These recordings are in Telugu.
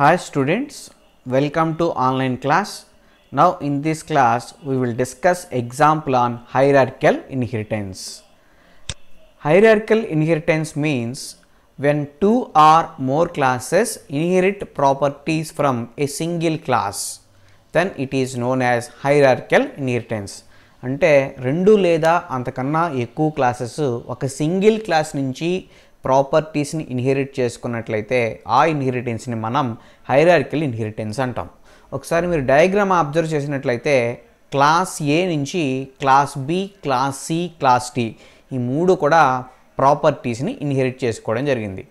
Hi students, welcome to online class. Now in this class we will discuss example on hierarchical inheritance. Hierarchical inheritance means when two or more classes inherit properties from a single class, then it is known as hierarchical inheritance. అంటే రెండు లేదా అంతకన్నా ఎక్కువ క్లాసెస్ ఒక సింగిల్ క్లాస్ నుంచి ప్రాపర్టీస్ని ఇన్హెరిట్ చేసుకున్నట్లయితే ఆ ఇన్హెరిటెన్స్ని మనం హైరార్కికల్ ఇన్హెరిటెన్స్ అంటాం. ఒకసారి మీరు డయాగ్రామ్ అబ్జర్వ్ చేసినట్లయితే క్లాస్ ఏ నుంచి class B, class C, class D ఈ మూడు కూడా ప్రాపర్టీస్ని ఇన్హెరిట్ చేసుకోవడం జరిగింది.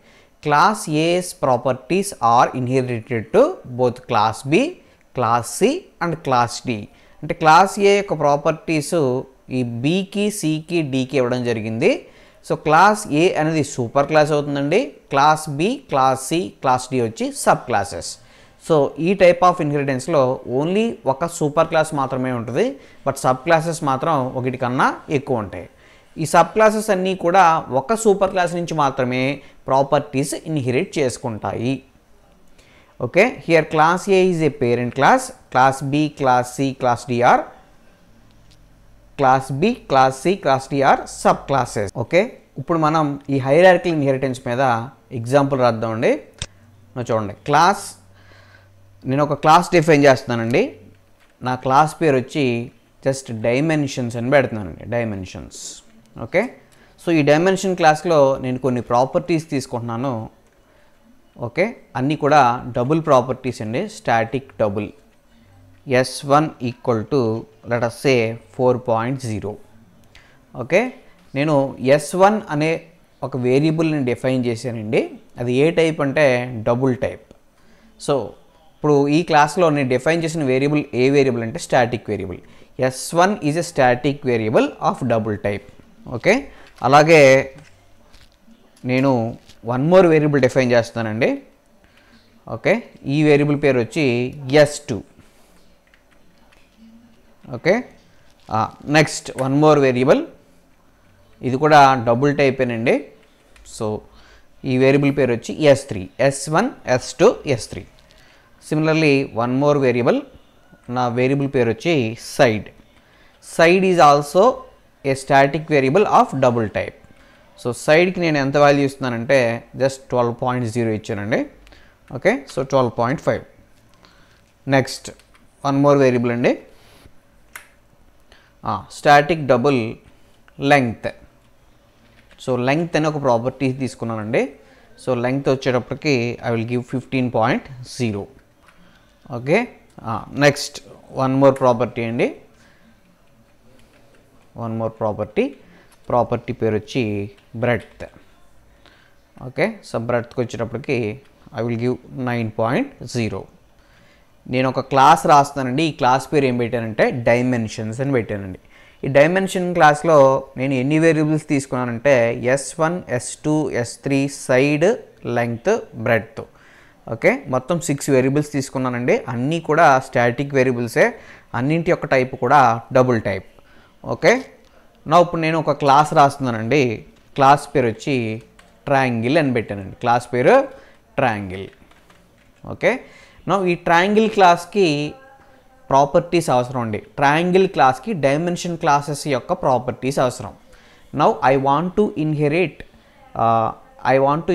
Class A's properties are inherited to both class B, class C and class D. అంటే క్లాస్ ఏ యొక్క ప్రాపర్టీస్ ఈ బికి, సికి, డికి ఇవ్వడం జరిగింది. సో క్లాస్ ఏ అనేది సూపర్ క్లాస్ అవుతుందండి. Class B, class C, class D వచ్చి సబ్ క్లాసెస్. సో ఈ టైప్ ఆఫ్ ఇన్హెరిటెన్స్లో ఓన్లీ ఒక సూపర్ క్లాస్ మాత్రమే ఉంటుంది, బట్ సబ్ క్లాసెస్ మాత్రం ఒకటి కన్నా ఎక్కువ ఉంటాయి. ఈ సబ్ క్లాసెస్ అన్నీ కూడా ఒక సూపర్ క్లాస్ నుంచి మాత్రమే ప్రాపర్టీస్ ఇన్హెరిట్ చేసుకుంటాయి. Okay, here class A is a parent class, class B, class C, class D are class B, class C, class D are sub classes. Okay, ఇప్పుడు మనం ఈ హైరార్కికల్ ఇన్హెరిటెన్స్ మీద ఎగ్జాంపుల్ రాద్దామండి. చూడండి, నేను ఒక క్లాస్ డిఫైన్ చేస్తున్నానండి. నా క్లాస్ పేరు వచ్చి జస్ట్ డైమెన్షన్స్ అని పెడుతున్నానండి, డైమెన్షన్స్. ఓకే, సో ఈ డైమెన్షన్ క్లాస్లో నేను కొన్ని ప్రాపర్టీస్ తీసుకుంటున్నాను. ఓకే, అన్నీ కూడా డబుల్ ప్రాపర్టీస్ అండి, static double. S1 equal to let us say 4.0. Okay, నేను S1 అనే ఒక వేరియబుల్ని డిఫైన్ చేశానండి. అది ఏ టైప్ అంటే డబుల్ టైప్. సో ఇప్పుడు ఈ క్లాస్లో నేను డిఫైన్ చేసిన వేరియబుల్ ఏ వేరియబుల్ అంటే static variable. S1 is a static variable of double type. Okay, అలాగే నేను వన్ మోర్ వేరియబుల్ డిఫైన్ చేస్తానండి. ఓకే, ఈ వేరియబుల్ పేరు వచ్చి S2. Okay, next one more variable, ఇది కూడా డబుల్ టైపేనండి. సో ఈ వేరియబుల్ పేరు వచ్చి S3, S1, S2, S3. Similarly one more variable, నా వేరియబుల్ పేరు వచ్చి side. Side is also a static variable of double type. So సైడ్కి నేను ఎంత వాల్యూ ఇస్తున్నానంటే జస్ట్ 12.0 ఇచ్చానండి. Okay, so 12.5. Next one more variable అండి, static double length. So length అనే ఒక ప్రాపర్టీ తీసుకున్నానండి. సో లెంగ్త్ వచ్చేటప్పటికి I will give 15.0. Okay, next one more property అండి, వన్ మోర్ ప్రాపర్టీ పేరు వచ్చి బ్రెడ్త్. ఓకే, సో బ్రెడ్త్కి వచ్చేటప్పటికి ఐ విల్ గివ్ 9.0. నేను ఒక క్లాస్ రాస్తానండి. ఈ క్లాస్ పేరు ఏం పెట్టానంటే డైమెన్షన్స్ అని పెట్టానండి. ఈ డైమెన్షన్ క్లాస్లో నేను ఎన్ని వేరియబుల్స్ తీసుకున్నానంటే S1, S2, S3, side, length, breadth. Okay, మొత్తం 6 వేరియబుల్స్ తీసుకున్నానండి. అన్నీ కూడా స్టాటిక్ వేరియబుల్సే, అన్నింటి యొక్క టైప్ కూడా డబుల్ టైప్. ఓకే, నా ఇప్పుడు నేను ఒక క్లాస్ రాస్తున్నానండి. క్లాస్ పేరు వచ్చి ట్రయాంగిల్ అని పెట్టానండి. క్లాస్ పేరు ట్రయాంగిల్. ఓకే, నా ఈ ట్రయాంగిల్ క్లాస్కి ప్రాపర్టీస్ అవసరం అండి. ట్రయాంగిల్ క్లాస్కి డైమెన్షన్ క్లాసెస్ యొక్క ప్రాపర్టీస్ అవసరం. Now I want to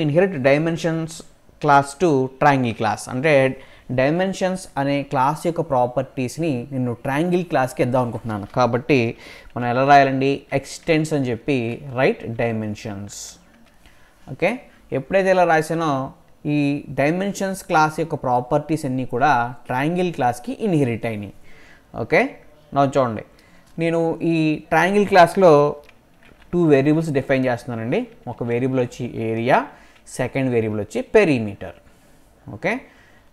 inherit dimensions class to triangle class. అంటే డైమెన్షన్స్ అనే క్లాస్ యొక్క ప్రాపర్టీస్ని నేను ట్రయాంగిల్ క్లాస్కి ఇద్దాం అనుకుంటున్నాను. కాబట్టి మనం ఎలా రాయాలండి, ఎక్స్టెండ్స్ అని చెప్పి రైట్ డైమెన్షన్స్. ఓకే, ఎప్పుడైతే ఇలా రాసానో ఈ డైమెన్షన్స్ క్లాస్ యొక్క ప్రాపర్టీస్ అన్నీ కూడా ట్రయాంగిల్ క్లాస్కి ఇన్హెరిట్ అయినాయి. ఓకే, నా చూడండి, నేను ఈ ట్రయాంగిల్ క్లాస్లో 2 వేరియబుల్స్ డిఫైన్ చేస్తున్నానండి. ఒక వేరియబుల్ వచ్చి ఏరియా, సెకండ్ వేరియబుల్ వచ్చి పెరిమీటర్. ఓకే,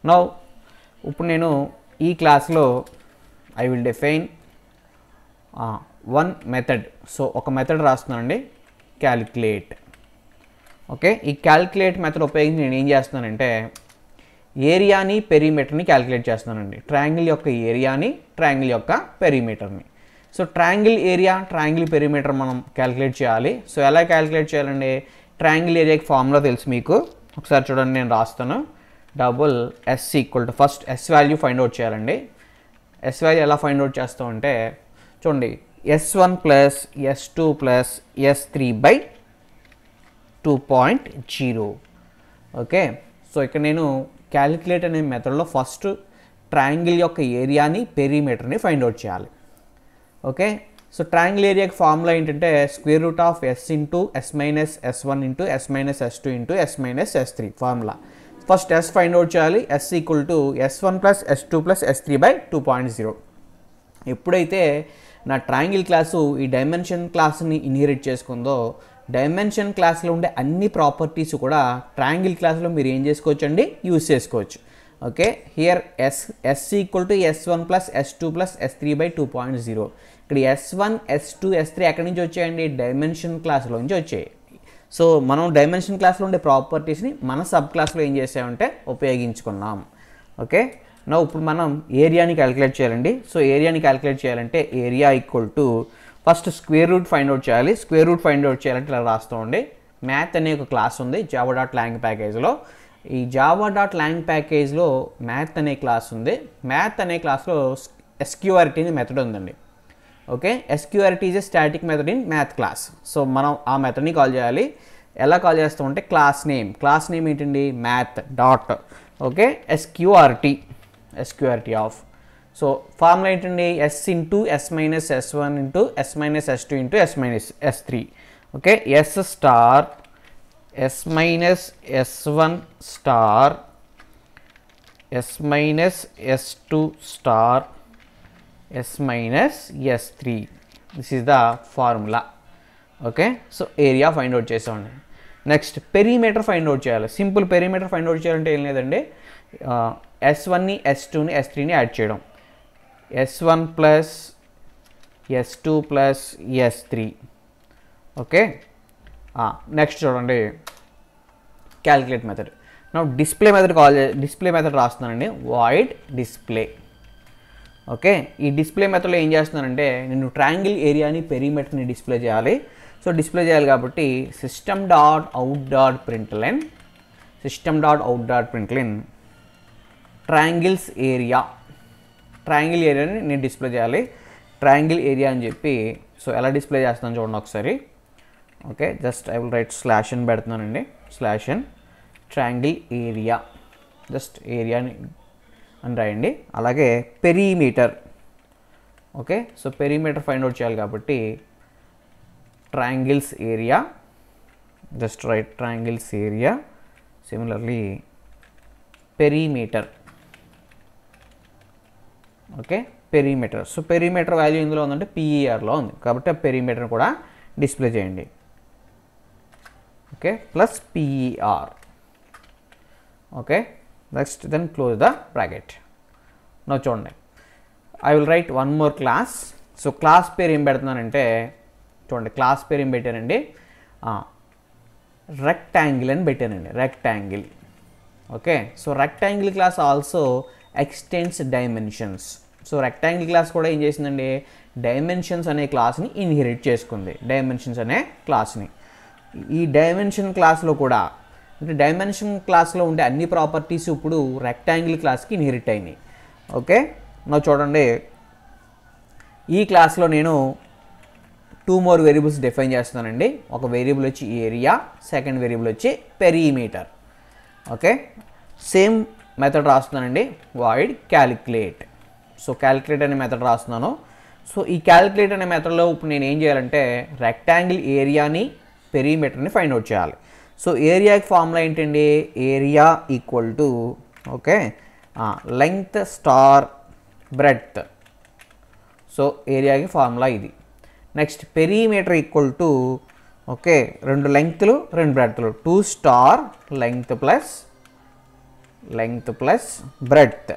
నా ఇప్పుడు నేను ఈ క్లాస్లో I will define one method. So ఒక మెథడ్ రాస్తున్నానండి, క్యాలిక్యులేట్. ఓకే, ఈ క్యాలిక్యులేట్ మెథడ్ ఉపయోగించి నేను ఏం చేస్తున్నానంటే ఏరియాని, పెరిమీటర్ని క్యాలిక్యులేట్ చేస్తున్నానండి. ట్రయాంగిల్ యొక్క ఏరియాని, ట్రయాంగిల్ యొక్క పెరిమీటర్ని. So triangle area, triangle perimeter మనం క్యాలిక్యులేట్ చేయాలి. సో ఎలా క్యాలిక్యులేట్ చేయాలండి, ట్రయాంగిల్ ఏరియాకి ఫార్ములా తెలుసు మీకు. ఒకసారి చూడండి, నేను రాస్తాను. Double S equal to first S value find out చేయాలండి. ఎస్ వాల్యూ ఎలా ఫైండ్ అవుట్ చేస్తామంటే చూడండి, S1 plus S2 plus S3 by 2.0. Okay, so ఇక్కడ నేను క్యాలిక్యులేట్ అనే మెథడ్లో ఫస్ట్ ట్రయాంగిల్ యొక్క ఏరియాని పెరిమీటర్ని ఫైండ్ అవుట్ చేయాలి. ఓకే, సో ట్రయాంగిల్ ఏరియాకి ఫార్ములా ఏంటంటే square root of S into S minus S1 into S minus S2 into S minus S3 formula. First S find out చేయాలి. S equal to S1 plus S2 plus S3 by 2.0. ఎప్పుడైతే నా ట్రయాంగిల్ క్లాసు ఈ డైమెన్షన్ క్లాస్ని ఇన్హెరిట్ చేసుకుందో, డైమెన్షన్ క్లాస్లో ఉండే అన్ని ప్రాపర్టీస్ కూడా ట్రయాంగిల్ క్లాస్లో మీరు ఏం చేసుకోవచ్చు అండి, యూజ్ చేసుకోవచ్చు. Okay, here S equal to S1 plus S2 plus S3 by 2.0. ఇక్కడ S1 S2 S3 ఎక్కడి నుంచి వచ్చాయండి, డైమెన్షన్ క్లాస్లో నుంచి వచ్చాయి. సో మనం డైమెన్షన్ క్లాస్లో ఉండే ప్రాపర్టీస్ని మన సబ్ క్లాస్లో ఏం చేసామంటే ఉపయోగించుకున్నాం. ఓకే, నా ఇప్పుడు మనం ఏరియాని క్యాలిక్యులేట్ చేయాలండి. సో ఏరియాని క్యాలిక్యులేట్ చేయాలంటే area equal to first square root find out చేయాలి. స్క్వేర్ రూట్ ఫైండ్ అవుట్ చేయాలంటే ఇలా రాస్తామండి. మ్యాథ్ అనే ఒక క్లాస్ ఉంది జావా డాట్ లాంగ్ ప్యాకేజ్లో. ఈ జావా డాట్ లాంగ్ ప్యాకేజ్లో మ్యాథ్ అనే క్లాస్ ఉంది. మ్యాథ్ అనే క్లాస్లో SQRT అనే మెథడ్ ఉందండి. Okay, SQRT is a static method in math class. So మనం ఆ మెథడ్ని కాల్ చేయాలి. ఎలా కాల్ చేస్తామంటే క్లాస్ నేమ్ ఏంటండి, math dot okay SQRT of. So formula ఏంటండి, S into S minus S1 into S minus S2 into S minus S3. Okay, S star S minus S1 star S minus S2 star S minus S3. This is the formula. Okay, so area find out చేసామండి. నెక్స్ట్ పెరిమీటర్ ఫైండ్ అవుట్ చేయాలి. సింపుల్ పెరిమీటర్ ఫైండ్ అవుట్ చేయాలంటే ఏం లేదండి, S1ని S2ని S3ని యాడ్ చేయడం. S1 plus S2 plus S3. Okay, next చూడండి క్యాలిక్యులేట్ మెథడ్. నా డిస్ప్లే మెథడ్ రాస్తున్నానండి, వాయిడ్ డిస్ప్లే. ఓకే, ఈ డిస్ప్లే మెథడ్లో ఏం చేస్తున్నానంటే నేను ట్రయాంగిల్ ఏరియాని పెరిమీటర్ని డిస్ప్లే చేయాలి. సో డిస్ప్లే చేయాలి కాబట్టి system dot out dot println triangle ఏరియాని నేను డిస్ప్లే చేయాలి. ట్రయాంగిల్ ఏరియా అని చెప్పి సో ఎలా డిస్ప్లే చేస్తాను చూడండి ఒకసారి. Okay, just I will right slash అని పెడుతున్నానండి. స్లాష్ అని ట్రయాంగిల్ ఏరియా, జస్ట్ ఏరియాని అని రాయండి. అలాగే perimeter. Okay, so perimeter find out చేయాలి కాబట్టి triangles area, just right triangles area. Similarly perimeter. Okay, perimeter. So perimeter value ఇందులో ఉందంటే PERలో ఉంది కాబట్టి ఆ పెరిమీటర్ని కూడా డిస్ప్లే చేయండి. Okay, plus PER. Okay, next then close the bracket. No చూడండి, I will write one more class. So class పేరు ఏం పెడుతున్నానంటే చూడండి, క్లాస్ పేరు ఏం పెట్టానండి, రెక్టాంగిల్ అని పెట్టానండి, rectangle. Okay, so rectangle class also extends dimensions. So rectangle class కూడా ఏం చేసిందండి, డైమెన్షన్స్ అనే క్లాస్ని ఇన్హెరిట్ చేసుకుంది. డైమెన్షన్స్ అనే క్లాస్ని ఈ డైమెన్షన్ క్లాస్లో కూడా అంటే డైమెన్షన్ క్లాస్లో ఉండే అన్ని ప్రాపర్టీస్ ఇప్పుడు రెక్టాంగిల్ క్లాస్కి ఇన్హెరిట్ అయినాయి. ఓకే, నా చూడండి ఈ క్లాస్లో నేను 2 more వేరియబుల్స్ డిఫైన్ చేస్తున్నానండి. ఒక వేరియబుల్ వచ్చి ఏరియా, సెకండ్ వేరియబుల్ వచ్చి పెరిమీటర్. ఓకే, సేమ్ మెథడ్ రాస్తున్నానండి, వాయిడ్ క్యాలిక్యులేట్. సో క్యాలిక్యులేట్ అనే మెథడ్ రాస్తున్నాను. సో ఈ క్యాలిక్యులేట్ అనే మెథడ్లో ఇప్పుడు నేను ఏం చేయాలంటే రెక్టాంగిల్ ఏరియాని పెరిమీటర్ని ఫైండ్ అవుట్ చేయాలి. సో ఏరియాకి ఫార్ములా ఏంటండి, area equal to okay length star breadth. So ఏరియాకి ఫార్ములా ఇది. Next perimeter equal to okay 2 లెంగ్త్లు 2 బ్రెడ్త్లు, 2 star length plus breadth.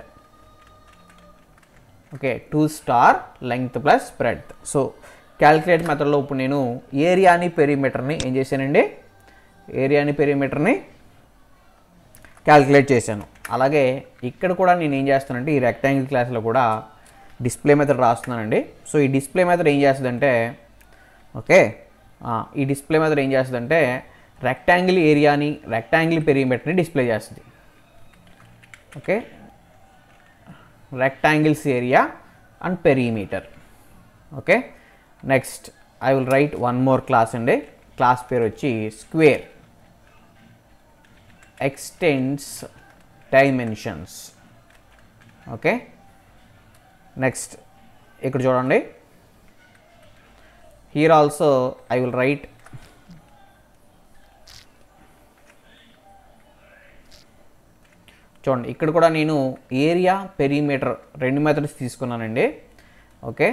Okay, 2 star length plus breadth. So calculate మెథడ్లో ఇప్పుడు నేను ఏరియాని పెరిమీటర్ని ఏం చేశానండి, ఏరియాని పెరిమీటర్ని క్యాలిక్యులేట్ చేశాను. అలాగే ఇక్కడ కూడా నేను ఏం చేస్తానంటే ఈ రెక్టాంగిల్ క్లాస్లో కూడా డిస్ప్లే మెథడ్ రాస్తున్నానండి. సో ఈ డిస్ప్లే మెథడ్ ఏం చేస్తుందంటే ఓకే ఈ డిస్ప్లే మెథడ్ ఏం చేస్తుందంటే రెక్టాంగిల్ ఏరియాని రెక్టాంగిల్ పెరిమీటర్ని డిస్ప్లే చేస్తుంది. okay, rectangles area and perimeter. Okay, next I will write one more class andi, class పేరు వచ్చి square extends dimensions. Okay, next ఇక్కడ చూడండి, here also I will write చూడండి ఇక్కడ కూడా నేను ఏరియా పెరిమీటర్ రెండు మెథడ్స్ తీసుకున్నానండి. Okay,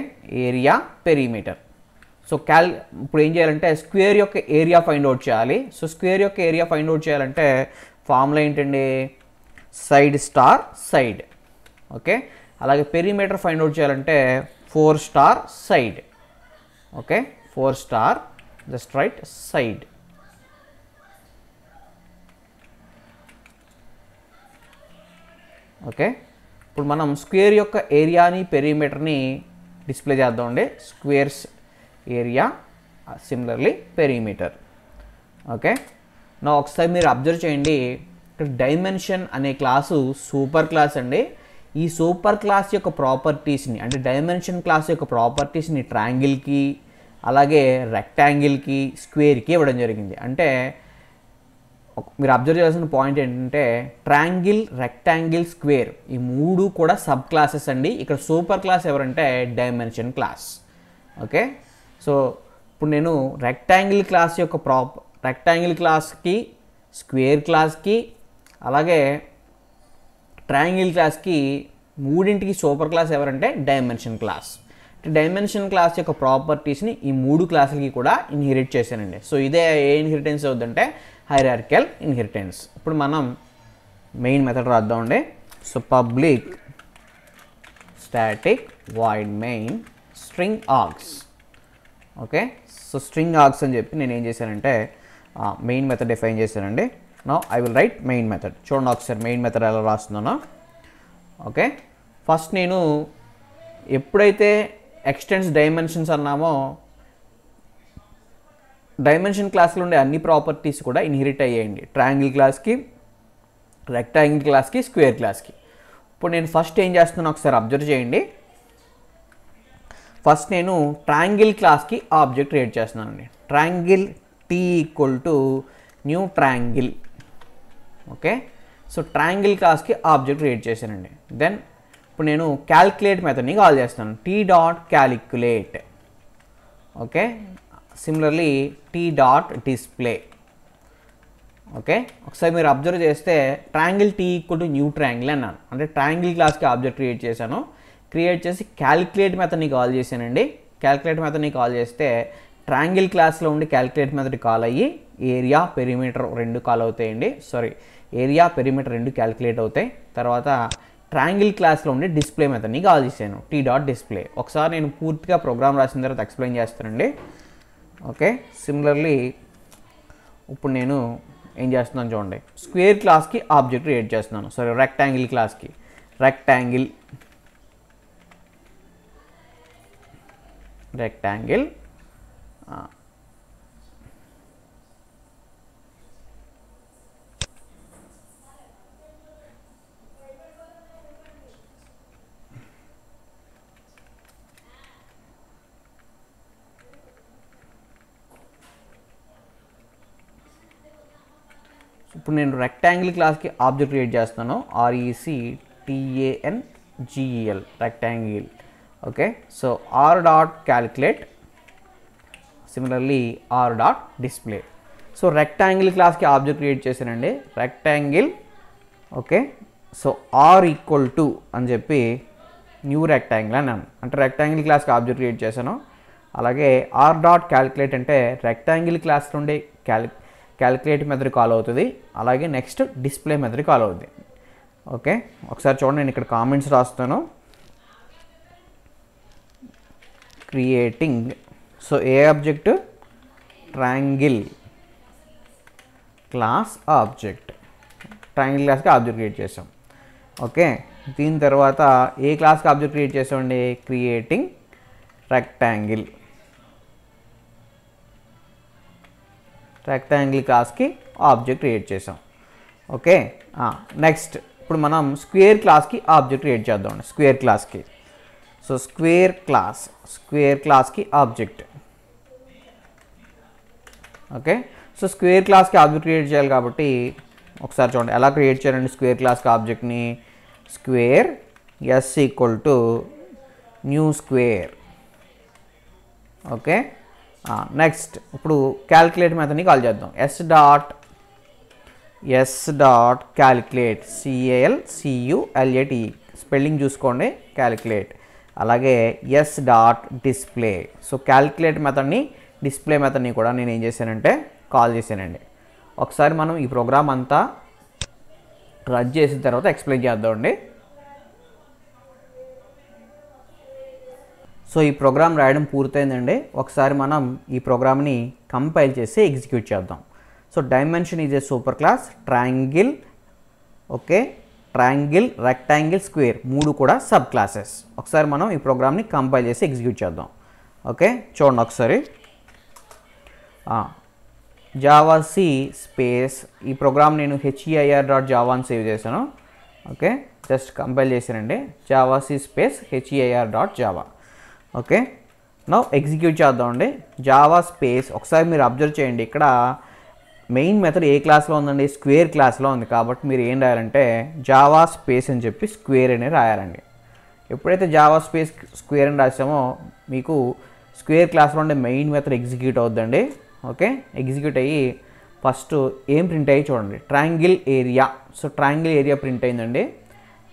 area perimeter. సో ఇప్పుడు ఏం చేయాలంటే స్క్వేర్ యొక్క ఏరియా ఫైండ్ అవుట్ చేయాలి. సో స్క్వేర్ యొక్క ఏరియా ఫైండ్ అవుట్ చేయాలంటే ఫార్ములా ఏంటండి, సైడ్ స్టార్ సైడ్. ఓకే, అలాగే పెరిమీటర్ ఫైండ్ అవుట్ చేయాలంటే 4 star side. Okay, 4 star just right side. Okay, ఇప్పుడు మనం స్క్వేర్ యొక్క ఏరియాని పెరిమీటర్ని డిస్ప్లే చేద్దామండి. Squares area similarly perimeter. Okay, నా ఒకసారి మీరు అబ్జర్వ్ చేయండి, ఇక్కడ డైమెన్షన్ అనే క్లాసు సూపర్ క్లాస్ అండి. ఈ సూపర్ క్లాస్ యొక్క ప్రాపర్టీస్ని అంటే డైమెన్షన్ క్లాస్ యొక్క ప్రాపర్టీస్ని ట్రయాంగిల్కి అలాగే రెక్టాంగిల్కి స్క్వేర్కి ఇవ్వడం జరిగింది. అంటే మీరు అబ్జర్వ్ చేయాల్సిన పాయింట్ ఏంటంటే ట్రయాంగిల్, రెక్టాంగిల్, స్క్వేర్ ఈ మూడు కూడా సబ్ క్లాసెస్ అండి. ఇక్కడ సూపర్ క్లాస్ ఎవరంటే డైమెన్షన్ క్లాస్. ఓకే, సో ఇప్పుడు నేను రెక్టాంగిల్ క్లాస్ యొక్క రెక్టాంగిల్ క్లాస్కి, స్క్వేర్ క్లాస్కి అలాగే ట్రయాంగిల్ క్లాస్కి మూడింటికి సూపర్ క్లాస్ ఎవరంటే డైమెన్షన్ క్లాస్. డైమెన్షన్ క్లాస్ యొక్క ప్రాపర్టీస్ని ఈ మూడు క్లాసులకి కూడా ఇన్హెరిట్ చేశానండి. సో ఇదే ఏ ఇన్హెరిటెన్స్ అవుతుందంటే హైరార్కికల్ ఇన్హెరిటెన్స్. ఇప్పుడు మనం మెయిన్ మెథడ్ రాద్దామండి. So public static void main string args. Okay, so string args అని చెప్పి నేను ఏం చేశానంటే మెయిన్ మెథడ్ డిఫైన్ చేశానండి. Now I will write main method. చూడండి ఒకసారి మెయిన్ మెథడ్ ఎలా రాస్తున్నానో. ఓకే, ఫస్ట్ నేను ఎప్పుడైతే ఎక్స్టెండ్స్ డైమెన్షన్స్ అన్నామో డైమెన్షన్ క్లాస్లో ఉండే అన్ని ప్రాపర్టీస్ కూడా ఇన్హెరిట్ అయ్యాయండి, ట్రయాంగిల్ క్లాస్కి, రెక్టాంగిల్ క్లాస్కి, స్క్వేర్ క్లాస్కి. ఇప్పుడు నేను ఫస్ట్ ఏం చేస్తున్నాను ఒకసారి అబ్జర్వ్ చేయండి. ఫస్ట్ నేను ట్రయాంగిల్ క్లాస్కి ఆబ్జెక్ట్ క్రియేట్ చేస్తున్నానండి. Triangle T equal to new triangle. Okay, so triangle క్లాస్కి ఆబ్జెక్ట్ క్రియేట్ చేశానండి. దెన్ ఇప్పుడు నేను క్యాలిక్యులేట్ మెథడ్ని కాల్ చేస్తాను. T dot calculate. Okay, similarly T dot display. Okay, ఒకసారి మీరు అబ్జర్వ్ చేస్తే triangle T equal to new triangle అన్నాను. అంటే ట్రయాంగిల్ క్లాస్కి ఆబ్జెక్ట్ క్రియేట్ చేశాను. క్రియేట్ చేసి క్యాలిక్యులేట్ మెథడ్ని కాల్ చేశానండి. క్యాలిక్యులేట్ మెథడ్ని కాల్ చేస్తే ట్రయాంగిల్ క్లాస్లో ఉండి క్యాలిక్యులేట్ మెథడ్ కాల్ అయ్యి ఏరియా పెరిమీటర్ రెండు కాల్ అవుతాయండి. ఏరియా పెరిమీటర్ రెండు క్యాలిక్యులేట్ అవుతాయి. తర్వాత ట్రయాంగిల్ క్లాస్లో ఉండి డిస్ప్లే మెథడ్ని కాల్ చేశాను, టీ డాట్ డిస్ప్లే. ఒకసారి నేను పూర్తిగా ప్రోగ్రామ్ రాసిన తర్వాత ఎక్స్ప్లెయిన్ చేస్తానండి. ఓకే, సిమిలర్లీ ఇప్పుడు నేను ఏం చేస్తున్నాను చూడండి, స్క్వేర్ క్లాస్కి ఆబ్జెక్ట్ క్రియేట్ చేస్తున్నాను. రెక్టాంగిల్ క్లాస్కి రెక్టాంగిల్ ఇప్పుడు నేను రెక్టాంగిల్ క్లాస్కి ఆబ్జెక్ట్ క్రియేట్ చేస్తున్నాను. RECTANGEL rectangle. Okay, so R dot calculate, similarly R dot display. So rectangle క్లాస్కి ఆబ్జెక్ట్ క్రియేట్ చేశానండి, rectangle. Okay, so R equal to అని చెప్పి న్యూ రెక్టాంగిల్ అన్నాను. అంటే రెక్టాంగిల్ క్లాస్కి ఆబ్జెక్ట్ క్రియేట్ చేశాను. అలాగే ఆర్ డాట్ క్యాలిక్యులేట్ అంటే రెక్టాంగిల్ క్లాస్ నుండి క్యాలిక్యులేట్ మెథడ్ కాల్ అవుతుంది. అలాగే నెక్స్ట్ డిస్ప్లే మెథడ్ కాల్ అవుతుంది. ఓకే, ఒకసారి చూడండి, నేను ఇక్కడ కామెంట్స్ రాస్తాను. Creating, so a object, triangle class object, triangle క్లాస్కి ఆబ్జెక్ట్ క్రియేట్ చేసాం. ఓకే, దీని తర్వాత ఏ క్లాస్కి ఆబ్జెక్ట్ క్రియేట్ చేసామండి, క్రియేటింగ్ రెక్టాంగిల్ క్లాస్కి ఆబ్జెక్ట్ క్రియేట్ చేసాం. ఓకే, నెక్స్ట్ ఇప్పుడు మనం స్క్వేర్ క్లాస్కి ఆబ్జెక్ట్ క్రియేట్ చేద్దాం. స్క్వేర్ క్లాస్కి సో స్క్వేర్ క్లాస్కి ఆబ్జెక్ట్. ఓకే, సో స్క్వేర్ క్లాస్కి ఆబ్జెక్ట్ క్రియేట్ చేయాలి కాబట్టి ఒకసారి చూడండి ఎలా క్రియేట్ చేయాలండి స్క్వేర్ క్లాస్కి ఆబ్జెక్ట్ని. Square S equal to new square. Okay, next ఇప్పుడు క్యాల్కులేట్ మెథడ్ని కాల్ చేద్దాం. S dot calculate, CALCULATE spelling చూసుకోండి, క్యాల్కులేట్. అలాగే S dot display. So calculate మెథడ్ని డిస్ప్లే మెథడ్ని కూడా నేను ఏం చేశానంటే కాల్ చేశానండి. ఒకసారి మనం ఈ ప్రోగ్రామ్ అంతా రన్ చేసిన తర్వాత ఎక్స్ప్లెయిన్ చేద్దామండి. సో ఈ ప్రోగ్రామ్ రాయడం పూర్తయిందండి. ఒకసారి మనం ఈ ప్రోగ్రామ్ని కంపైల్ చేసి ఎగ్జిక్యూట్ చేద్దాం. So dimension is a super class, triangle, okay, triangle, rectangle, square మూడు కూడా సబ్ క్లాసెస్. ఒకసారి మనం ఈ ప్రోగ్రామ్ని కంపైల్ చేసి ఎగ్జిక్యూట్ చేద్దాం. ఓకే, చూడండి ఒకసారి. జావా-C స్పేస్ ఈ ప్రోగ్రామ్ నేను HEIR.java అని సేవ్ చేశాను. ఓకే, జస్ట్ కంపైల్ చేశానండి. Javac space HEIR.java. Okay, now execute చేద్దామండి. జావా స్పేస్ ఒకసారి మీరు అబ్జర్వ్ చేయండి, ఇక్కడ మెయిన్ మెథడ్ ఏ క్లాస్లో ఉందండి, స్క్వేర్ క్లాస్లో ఉంది. కాబట్టి మీరు ఏం రాయాలంటే జావా స్పేస్ అని చెప్పి స్క్వేర్ అని రాయాలండి. ఎప్పుడైతే జావా స్పేస్ స్క్వేర్ అని రాసామో మీకు స్క్వేర్ క్లాస్లో ఉండే మెయిన్ మెథడ్ ఎగ్జిక్యూట్ అవుద్దండి. ఓకే, ఎగ్జిక్యూట్ అయ్యి ఫస్ట్ ఏం ప్రింట్ అయ్యి చూడండి, triangle area. So triangle area print అయిందండి.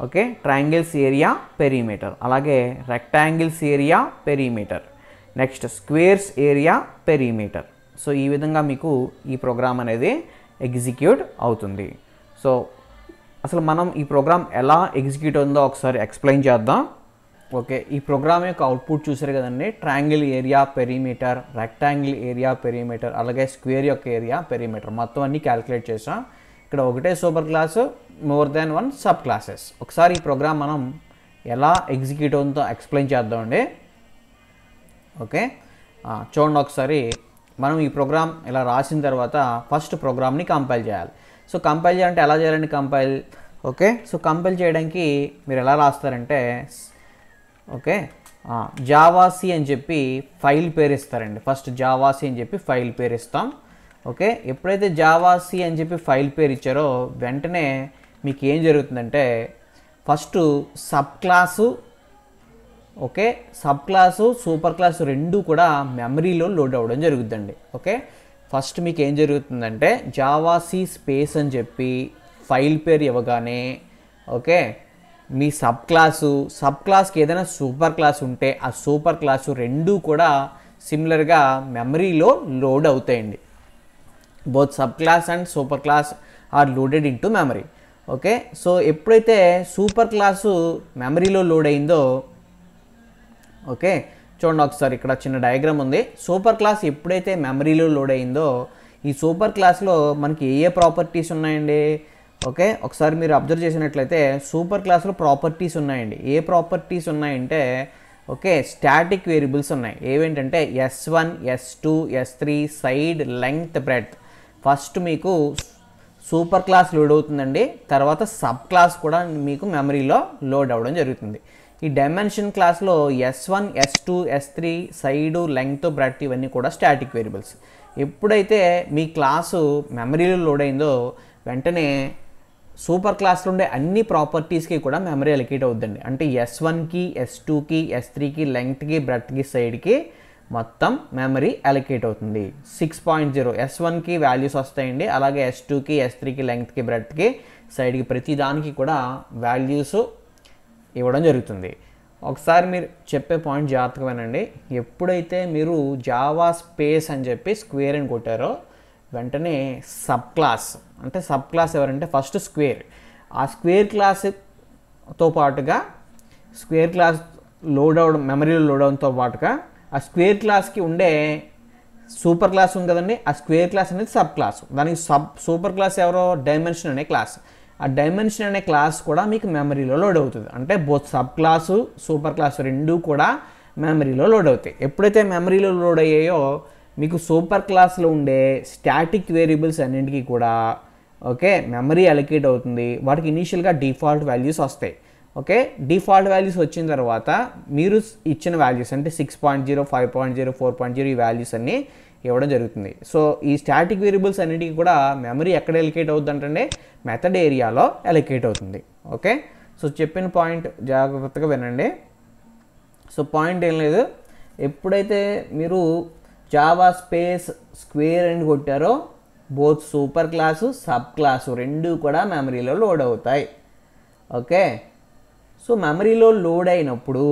ఓకే, ట్రయాంగిల్స్ ఏరియా పెరిమీటర్, అలాగే rectangle's area perimeter, next square's area perimeter. So ఈ విధంగా మీకు ఈ ప్రోగ్రామ్ అనేది ఎగ్జిక్యూట్ అవుతుంది. సో అసలు మనం ఈ ప్రోగ్రామ్ ఎలా ఎగ్జిక్యూట్ అవుతుందో ఒకసారి ఎక్స్ప్లెయిన్ చేద్దాం. ఓకే, ఈ ప్రోగ్రామ్ యొక్క అవుట్పుట్ చూసారు కదండి, triangle area perimeter, rectangle area perimeter, అలాగే స్క్వేర్ యొక్క ఏరియా పెరిమీటర్ మొత్తం అన్నీ క్యాలిక్యులేట్ చేసాం. ఇక్కడ ఒకటే super class, more than one sub classes. ఒకసారి ఈ ప్రోగ్రామ్ మనం ఎలా ఎగ్జిక్యూట్ అవుతుందో ఎక్స్ప్లెయిన్ చేద్దామండి. ఓకే, చూడండి ఒకసారి. మనం ఈ ప్రోగ్రామ్ ఇలా రాసిన తర్వాత ఫస్ట్ ప్రోగ్రామ్ని కంపైల్ చేయాలి. సో కంపైల్ చేయాలంటే ఎలా చేయాలండి కంపైల్? ఓకే, సో కంపైల్ చేయడానికి మీరు ఎలా రాస్తారంటే ఓకే జావా-C అని చెప్పి ఫైల్ పేరు ఇస్తారండి. ఫస్ట్ జావా-C అని చెప్పి ఫైల్ పేరు ఇస్తాం. ఓకే, ఎప్పుడైతే జావా-C అని చెప్పి ఫైల్ పేరు ఇచ్చారో వెంటనే మీకు ఏం జరుగుతుందంటే first sub class, okay, sub class super class రెండు కూడా మెమరీలో లోడ్ అవ్వడం జరుగుతుందండి. ఓకే, ఫస్ట్ మీకు ఏం జరుగుతుందంటే జావా-C స్పేస్ అని చెప్పి ఫైల్ పేరు ఇవ్వగానే ఓకే మీ సబ్ క్లాస్కి ఏదైనా సూపర్ క్లాస్ ఉంటే ఆ సూపర్ క్లాసు రెండు కూడా సిమిలర్గా మెమరీలో లోడ్ అవుతాయండి. Both sub class and super class are loaded into memory. Okay, so ఎప్పుడైతే సూపర్ క్లాసు మెమరీలో లోడ్ అయిందో ఓకే చూడండి ఒకసారి, ఇక్కడ చిన్న డయాగ్రామ్ ఉంది. సూపర్ క్లాస్ ఎప్పుడైతే మెమరీలో లోడ్ అయిందో ఈ సూపర్ క్లాస్లో మనకి ఏ ప్రాపర్టీస్ ఉన్నాయండి? ఓకే, ఒకసారి మీరు అబ్జర్వ్ చేసినట్లయితే సూపర్ క్లాస్లో ప్రాపర్టీస్ ఉన్నాయండి. ఏ ప్రాపర్టీస్ ఉన్నాయంటే ఓకే స్టాటిక్ వేరియబుల్స్ ఉన్నాయి. ఏవేంటంటే S1, S2, S3, side, length, breadth. First మీకు సూపర్ క్లాస్ లోడ్ అవుతుందండి, తర్వాత సబ్ క్లాస్ కూడా మీకు మెమరీలో లోడ్ అవ్వడం జరుగుతుంది. ఈ డైమెన్షన్ క్లాస్లో S1, S2, S3, side, length, breadth ఇవన్నీ కూడా స్టాటిక్ వేరియబుల్స్. ఎప్పుడైతే మీ క్లాసు మెమరీలో లోడ్ అయిందో వెంటనే సూపర్ క్లాస్లో ఉండే అన్ని ప్రాపర్టీస్కి కూడా మెమరీ అలొకేట్ అవుతుందండి. అంటే S1కి, S2కి, S3కి, లెంగ్త్కి, బ్రెడ్త్కి, సైడ్కి మొత్తం మెమరీ అలొకేట్ అవుతుంది. 6.0 S1కి వాల్యూస్ వస్తాయండి, అలాగే S2కి, S3కి, లెంగ్త్కి, బ్రెడ్త్కి, సైడ్కి ప్రతి దానికి కూడా వాల్యూస్ ఇవ్వడం జరుగుతుంది. ఒకసారి మీరు చెప్పే పాయింట్ జాగ్రత్తగా వినండి. ఎప్పుడైతే మీరు జావా స్పేస్ అని చెప్పి స్క్వేర్ అని కొట్టారో వెంటనే సబ్ క్లాస్, అంటే సబ్ క్లాస్ ఎవరంటే ఫస్ట్ స్క్వేర్, ఆ స్క్వేర్ క్లాస్తో పాటుగా స్క్వేర్ క్లాస్ లోడ్ అవ్వడం మెమరీలో లోడ్ అవడంతో పాటుగా ఆ స్క్వేర్ క్లాస్కి ఉండే సూపర్ క్లాస్ ఉంది కదండి, ఆ స్క్వేర్ క్లాస్ అనేది సబ్ క్లాస్. దానికి సూపర్ క్లాస్ ఎవరో డైమెన్షన్ అనే క్లాస్. ఆ డైమెన్షన్ అనే క్లాస్ కూడా మీకు మెమరీలో లోడ్ అవుతుంది. అంటే both sub class super class రెండు కూడా మెమరీలో లోడ్ అవుతాయి. ఎప్పుడైతే మెమరీలో లోడ్ అయ్యాయో మీకు సూపర్ క్లాస్లో ఉండే స్టాటిక్ వేరియబుల్స్ అన్నింటికీ కూడా ఓకే, మెమరీ అలొకేట్ అవుతుంది. వాటికి ఇనీషియల్గా డిఫాల్ట్ వాల్యూస్ వస్తాయి. ఓకే, డిఫాల్ట్ వాల్యూస్ వచ్చిన తర్వాత మీరు ఇచ్చిన వాల్యూస్ అంటే 6.0, 5.0, 4.0 ఈ వాల్యూస్ అన్నీ ఇవ్వడం జరుగుతుంది. సో ఈ స్టాటిక్ వేరియబుల్స్ అన్నిటికీ కూడా మెమరీ ఎక్కడ అలొకేట్ అవుతుంది అంటే మెథడ్ ఏరియాలో అలొకేట్ అవుతుంది. ఓకే, సో చెప్పిన పాయింట్ జాగ్రత్తగా వినండి. సో పాయింట్ ఏం లేదు, ఎప్పుడైతే మీరు జావా స్పేస్ స్క్వేర్ అని కొట్టారో both super class sub class రెండు కూడా మెమరీలో లోడ్ అవుతాయి. ఓకే, సో మెమరీలో లోడ్ అయినప్పుడు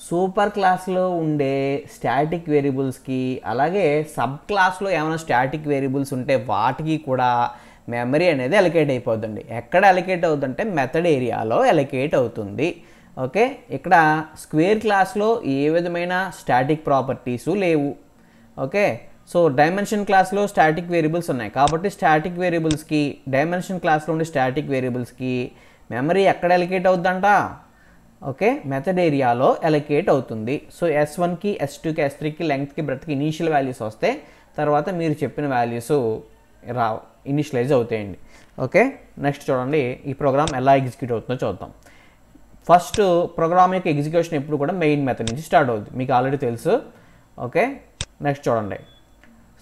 సూపర్ క్లాస్లో ఉండే స్టాటిక్ వేరియబుల్స్కి అలాగే సబ్ క్లాస్లో ఏమైనా స్టాటిక్ వేరియబుల్స్ ఉంటే వాటికి కూడా మెమరీ అనేది అలొకేట్ అయిపోతుంది. ఎక్కడ అలొకేట్ అవుతుందంటే మెథడ్ ఏరియాలో అలొకేట్ అవుతుంది. ఓకే, ఇక్కడ స్క్వేర్ క్లాస్లో ఏ విధమైన స్టాటిక్ ప్రాపర్టీసు లేవు. ఓకే, సో డైమెన్షన్ క్లాస్లో స్టాటిక్ వేరియబుల్స్ ఉన్నాయి కాబట్టి స్టాటిక్ వేరియబుల్స్కి డైమెన్షన్ క్లాస్లో ఉండే స్టాటిక్ వేరియబుల్స్కి మెమరీ ఎక్కడ అలొకేట్ అవుతుందంట, ఓకే, మెథడ్ ఏరియాలో అలొకేట్ అవుతుంది. సో S1కి S2కి S3కి లెంగ్త్కి బ్రెడ్త్కి ఇనీషియల్ వాల్యూస్ వస్తే తర్వాత మీరు చెప్పిన వాల్యూస్ ఇనిషియలైజ్ అవుతాయండి. ఓకే, నెక్స్ట్ చూడండి ఈ ప్రోగ్రామ్ ఎలా ఎగ్జిక్యూట్ అవుతుందో చూద్దాం. ఫస్ట్ ప్రోగ్రామ్ యొక్క ఎగ్జిక్యూషన్ ఎప్పుడు కూడా మెయిన్ మెథడ్ నుంచి స్టార్ట్ అవుతుంది, మీకు ఆల్రెడీ తెలుసు. ఓకే, నెక్స్ట్ చూడండి.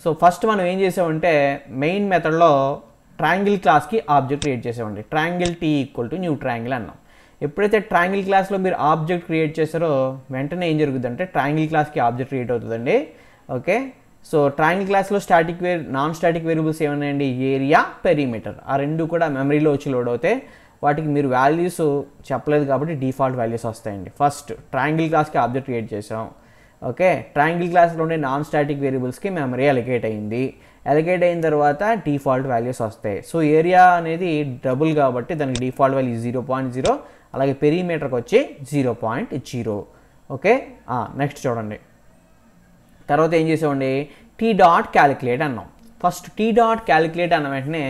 సో ఫస్ట్ మనం ఏం చేసామంటే మెయిన్ మెథడ్లో ట్రయాంగిల్ క్లాస్కి ఆబ్జెక్ట్ క్రియేట్ చేసామండి. ట్రయాంగిల్ T = న్యూ ట్రయాంగిల్ అన్నాం. ఎప్పుడైతే ట్రయాంగిల్ క్లాస్లో మీరు ఆబ్జెక్ట్ క్రియేట్ చేస్తారో వెంటనే ఏం జరుగుతుందంటే ట్రయాంగిల్ క్లాస్కి ఆబ్జెక్ట్ క్రియేట్ అవుతుందండి. ఓకే, సో ట్రయాంగిల్ క్లాస్లో నాన్ స్టాటిక్ వేరియబుల్స్ ఏమన్నాయండి, ఏరియా, పెరిమీటర్, ఆ రెండు కూడా మెమరీలో వచ్చి లోడ్ అవుతాయి. వాటికి మీరు వాల్యూస్ చెప్పలేదు కాబట్టి డిఫాల్ట్ వాల్యూస్ వస్తాయండి. ఫస్ట్ ట్రయాంగిల్ క్లాస్కి ఆబ్జెక్ట్ క్రియేట్ చేసాం. ఓకే, ట్రయాంగిల్ క్లాస్లో ఉండే నాన్ స్టాటిక్ వేరియబుల్స్కి మెమరీ అలొకేట్ అయింది. అలొకేట్ అయిన తర్వాత డిఫాల్ట్ వాల్యూస్ వస్తాయి. సో ఏరియా అనేది డబుల్ కాబట్టి దానికి డిఫాల్ట్ వాల్యూ 0.0, అలాగే పెరిమీటర్కి వచ్చి 0.0. ఓకే, నెక్స్ట్ చూడండి. తర్వాత ఏం చేసామండి, T.calculate అన్నాం. ఫస్ట్ T.calculate అన్న వెంటనే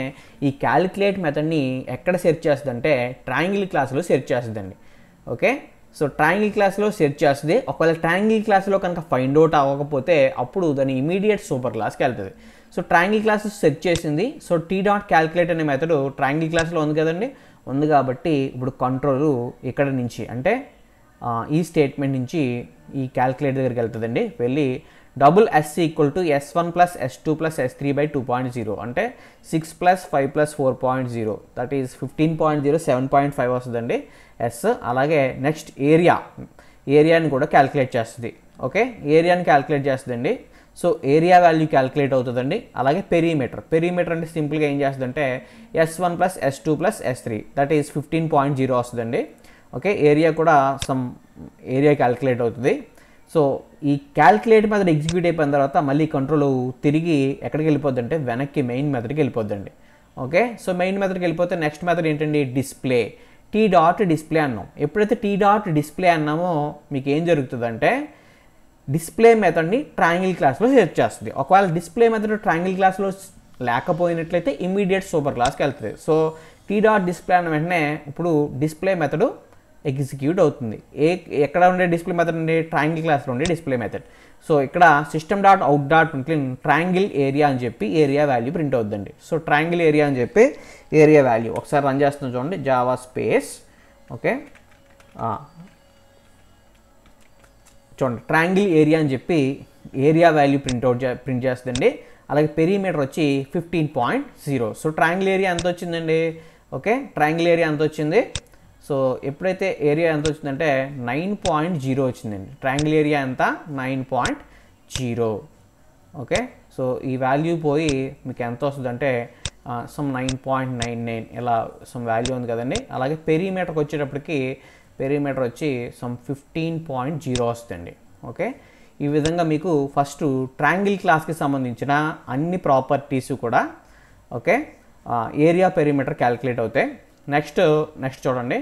ఈ క్యాలిక్యులేట్ మెథడ్ని ఎక్కడ సెర్చ్ చేస్తుందంటే ట్రయాంగిల్ క్లాస్లో సెర్చ్ చేస్తుందండి. ఓకే, సో ట్రయాంగిల్ క్లాస్లో సెర్చ్ చేస్తుంది. ఒకవేళ ట్రయాంగిల్ క్లాస్లో కనుక ఫైండ్ అవుట్ అవ్వకపోతే అప్పుడు దాని ఇమీడియట్ సూపర్ క్లాస్కి వెళ్తుంది. సో ట్రయాంగిల్ క్లాస్ సెర్చ్ చేసింది. సో T.calculate అనే మెథడ్ ట్రయాంగిల్ క్లాస్లో ఉంది కదండి, ఉంది కాబట్టి ఇప్పుడు కంట్రోల్ ఇక్కడ నుంచి అంటే ఈ స్టేట్మెంట్ నుంచి ఈ క్యాలిక్యులేట్ దగ్గరికి వెళ్తుందండి. వెళ్ళి S = S1 + S2 + S3 / 2.0 అంటే 6 + 5 + 4.0 దట్ ఈస్ 15.0, 7.5 వస్తుందండి S. అలాగే నెక్స్ట్ ఏరియాని కూడా క్యాలిక్యులేట్ చేస్తుంది. ఓకే, ఏరియాని క్యాలిక్యులేట్ చేస్తుందండి. సో ఏరియా వాల్యూ క్యాలిక్యులేట్ అవుతుందండి. అలాగే పెరిమీటర్ అంటే సింపుల్గా ఏం చేస్తుందంటే S1 + S2 + S3 that is 15.0 వస్తుందండి. ఓకే, ఏరియా కూడా సమ్ ఏరియా క్యాలిక్యులేట్ అవుతుంది. సో ఈ క్యాలిక్యులేట్ మెథడ్ ఎగ్జిక్యూట్ అయిపోయిన తర్వాత మళ్ళీ కంట్రోల్ తిరిగి ఎక్కడికి వెళ్ళిపోద్ది అంటే వెనక్కి మెయిన్ మెథడ్కి వెళ్ళిపోద్దండి. ఓకే, సో మెయిన్ మెథడ్కి వెళ్ళిపోతే నెక్స్ట్ మెథడ్ ఏంటండి, డిస్ప్లే. T.display అన్నాం. ఎప్పుడైతే T.display అన్నామో మీకు ఏం జరుగుతుందంటే డిస్ప్లే మెథడ్ని ట్రయాంగిల్ క్లాస్లో సెర్చ్ చేస్తుంది. ఒకవేళ డిస్ప్లే మెథడ్ ట్రయాంగిల్ క్లాస్లో లేకపోయినట్లయితే ఇమ్మీడియట్ సూపర్ క్లాస్కి వెళ్తుంది. సో T.display అన్న వెంటనే ఇప్పుడు డిస్ప్లే మెథడ్ ఎగ్జిక్యూట్ అవుతుంది. ఎక్కడ ఉండే డిస్ప్లే మెథడ్ ఉండే ట్రయాంగిల్ క్లాస్లో ఉండే డిస్ప్లే మెథడ్. సో ఇక్కడ system.out.println ట్రయాంగిల్ ఏరియా అని చెప్పి ఏరియా వాల్యూ ప్రింట్ అవుతుందండి. సో ట్రయాంగిల్ ఏరియా అని చెప్పి ఏరియా వాల్యూ ఒకసారి రన్ చేస్తున్నాం చూడండి, జావా స్పేస్. ఓకే, చూడండి ట్రయాంగిల్ ఏరియా అని చెప్పి ఏరియా వాల్యూ ప్రింట్ చేస్తుందండి. అలాగే పెరిమీటర్ వచ్చి 15.0. సో ట్రయాంగిల్ ఏరియా ఎంత వచ్చిందండి, ఓకే, ట్రయాంగిల్ ఏరియా ఎంత వచ్చింది. సో ఎప్పుడైతే ఏరియా ఎంత వచ్చిందంటే 9.0 వచ్చిందండి. ట్రయాంగిల్ ఏరియా ఎంత 9.0. ఓకే, సో ఈ వాల్యూ పోయి మీకు ఎంత వస్తుందంటే సమ్ 9.99 ఇలా సమ్ వాల్యూ ఉంది కదండి. అలాగే పెరిమీటర్కి వచ్చేటప్పటికి పెరిమీటర్ వచ్చి సమ్ 15.0 వస్తుందండి. ఓకే, ఈ విధంగా మీకు ఫస్ట్ ట్రయాంగిల్ క్లాస్కి సంబంధించిన అన్ని ప్రాపర్టీస్ కూడా ఓకే ఏరియా పెరిమీటర్ క్యాలిక్యులేట్ అవుతాయి. నెక్స్ట్ చూడండి,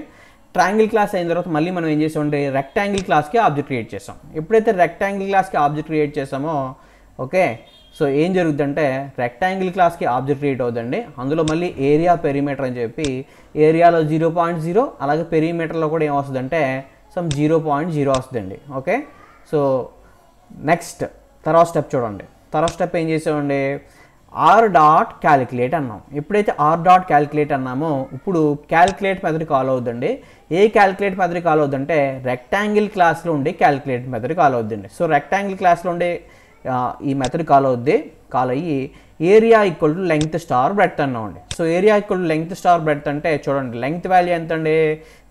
ట్రయాంగిల్ క్లాస్ అయిన తర్వాత మళ్ళీ మనం ఏం చేసామంటే రెక్టాంగిల్ క్లాస్కి ఆబ్జెక్ట్ క్రియేట్ చేసాం. ఎప్పుడైతే రెక్టాంగిల్ క్లాస్కి ఆబ్జెక్ట్ క్రియేట్ చేసామో ఓకే, సో ఏం జరుగుతుందంటే రెక్టాంగిల్ క్లాస్కి ఆబ్జెక్ట్ క్రియేట్ అవుతుందండి. అందులో మళ్ళీ ఏరియా పెరిమీటర్ అని చెప్పి ఏరియాలో 0.0 అలాగే పెరిమీటర్లో కూడా ఏమొస్తుందంటే సమ్ 0.0 వస్తుందండి. ఓకే, సో నెక్స్ట్ తర్వాత స్టెప్ చూడండి. తర్వాత స్టెప్ ఏం చేసామండి, ఆర్ డాట్ క్యాలిక్యులేట్ అన్నాం. ఎప్పుడైతే ఆర్ డాట్ క్యాలిక్యులేట్ అన్నామో ఇప్పుడు క్యాలిక్యులేట్ మెథడ్ కాల్ అవుతుందండి. ఏ క్యాలిక్యులేట్ మెథడ్ కాల్ అవుతుందంటే రెక్టాంగిల్ క్లాస్లో ఉండే క్యాలిక్యులేట్ మెథడ్ కాల్ అవుతుందండి. సో రెక్టాంగిల్ క్లాస్లో ఉండే ఈ మెథడ్ కాల్ అయ్యి area equal to length star breadth అన్నామండి. So area equal to length star breadth అంటే చూడండి, లెంగ్త్ వాల్యూ ఎంత అండి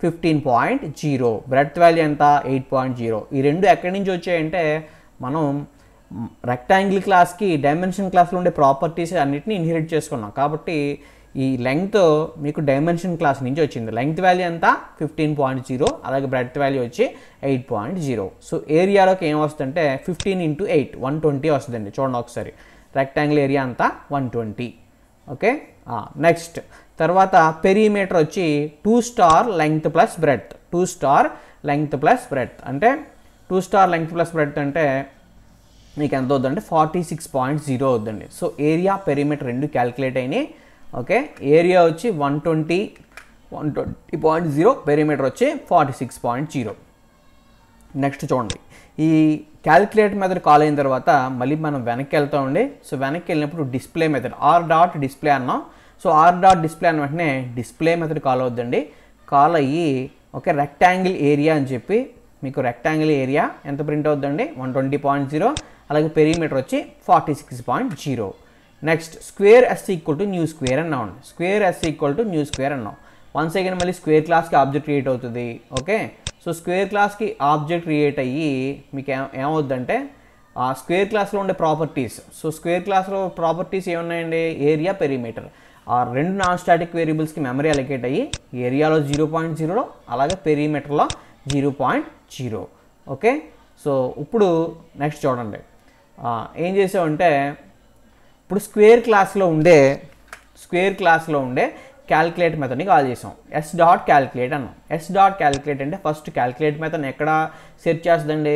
15.0, బ్రెడ్త్ వాల్యూ ఎంత 8.0. ఈ రెండు ఎక్కడి నుంచి వచ్చాయంటే మనం రెక్టాంగిల్ క్లాస్కి డైమెన్షన్ క్లాస్లో ఉండే ప్రాపర్టీస్ అన్నిటిని ఇన్హెరిట్ చేసుకున్నాం. కాబట్టి ఈ లెంగ్త్ మీకు డైమెన్షన్ క్లాస్ నుంచి వచ్చింది. లెంగ్త్ వాల్యూ ఎంత 15.0, అలాగే బ్రెడ్త్ వాల్యూ వచ్చి 8.0. సో ఏరియాలోకి ఏం వస్తుందంటే 15 × 8 120 వస్తుందండి. చూడండి ఒకసారి, రెక్టాంగిల్ ఏరియా అంతా 120. ఓకే, నెక్స్ట్ తర్వాత పెరిమీటర్ వచ్చి 2 star length plus breadth. 2 star length plus breadth అంటే 2 స్టార్ లెంగ్త్ ప్లస్ బ్రెడ్త్ అంటే మీకు ఎంత అవుతుందంటే 46.0 అవుతుందండి. సో ఏరియా పెరిమీటర్ రెండు క్యాలిక్యులేట్ అయినాయి. ఓకే, ఏరియా వచ్చి 120.0, పెరిమీటర్ వచ్చి 46.0. నెక్స్ట్ చూడండి, ఈ క్యాలిక్యులేట్ మెథడ్ కాల్ అయిన తర్వాత మళ్ళీ మనం వెనక్కి వెళ్తామండి. సో వెనక్కి వెళ్ళినప్పుడు display method or dot display అన్నాం. సో ఆర్ డాట్ డిస్ప్లే అన్న వెంటనే డిస్ప్లే మెథడ్ కాల్ అవుతుందండి. కాల్ అయ్యి ఓకే రెక్టాంగిల్ ఏరియా అని చెప్పి మీకు రెక్టాంగిల్ ఏరియా ఎంత ప్రింట్ అవుతుందండి 120.0, అలాగే పెరిమీటర్ వచ్చి 46.0. Next square S equal to new square అన్నామండి. Square S equal to new square అన్నాం. వన్స్ అగైన్ మళ్ళీ స్క్వేర్ క్లాస్కి ఆబ్జెక్ట్ క్రియేట్ అవుతుంది. ఓకే, సో స్క్వేర్ క్లాస్కి ఆబ్జెక్ట్ క్రియేట్ అయ్యి మీకు ఏమవుద్దంటే ఆ స్క్వేర్ క్లాస్లో ఉండే ప్రాపర్టీస్. సో స్క్వేర్ క్లాస్లో ప్రాపర్టీస్ ఏమున్నాయండి, ఏరియా పెరిమీటర్. ఆ రెండు నాన్ స్టాటిక్ వేరియబుల్స్కి మెమరీ అలొకేట్ అయ్యి ఏరియాలో 0.0, అలాగే పెరిమీటర్లో 0.0. ఓకే, సో ఇప్పుడు నెక్స్ట్ చూడండి, ఏం చేసామంటే ఇప్పుడు స్క్వేర్ క్లాస్లో ఉండే క్యాలిక్యులేట్ మెథడ్ని కాల్ చేసాం. ఎస్ డాట్ క్యాలిక్యులేట్ అన్నాం. ఎస్ డాట్ క్యాలిక్యులేట్ అంటే ఫస్ట్ క్యాలిక్యులేట్ మెథడ్ని ఎక్కడ సెర్చ్ చేస్తుందండి,